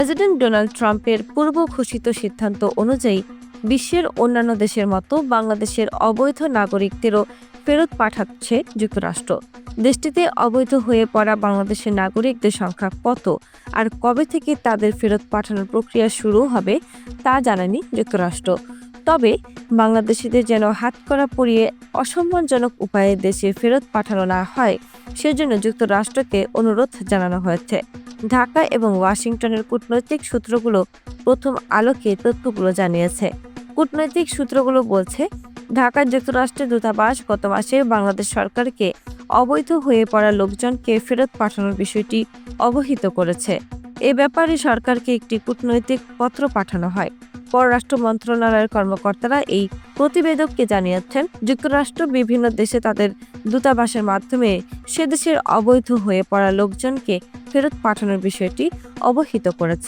President Donald ট্রাম্পের পূর্ব ঘোষিত সিদ্ধান্ত অনুযায়ী বিশ্বের অন্যান্য দেশের মতো বাংলাদেশের অবৈধ নাগরিকদেরও ফেরত পাঠাচ্ছে যুক্তরাষ্ট্র। দেশটিতে অবৈধ হয়ে পড়া বাংলাদেশের নাগরিকদের সংখ্যা কত আর কবে থেকে তাদের ফেরত পাঠানোর প্রক্রিয়া শুরু হবে তা জানায়নি যুক্তরাষ্ট্র। তবে বাংলাদেশিদের যেন হাতকড়া পরিয়ে অসম্মানজনক উপায়ে দেশে ফেরত পাঠানো না হয় সেজন্য যুক্তরাষ্ট্রকে অনুরোধ জানানো হয়েছে। ঢাকা এবং ওয়াশিংটনের কূটনৈতিক সূত্রগুলো প্রথম আলোকে তথ্যগুলো জানিয়েছে। কূটনৈতিক সূত্রগুলো বলছে, ঢাকার যুক্তরাষ্ট্রের দূতাবাস গত মাসে বাংলাদেশ সরকারকে অবৈধ হয়ে পড়া লোকজনকে ফেরত পাঠানোর বিষয়টি অবহিত করেছে। এ ব্যাপারে সরকারকে একটি কূটনৈতিক পত্র পাঠানো হয়। পররাষ্ট্র মন্ত্রণালয়ের কর্মকর্তারা এই প্রতিবেদককে জানিয়েছেন, যুক্তরাষ্ট্র বিভিন্ন দেশে তাদের দূতাবাসের মাধ্যমে সে দেশের অবৈধ হয়ে পড়া লোকজনকে ফেরত পাঠানোর বিষয়টি অবহিত করেছে।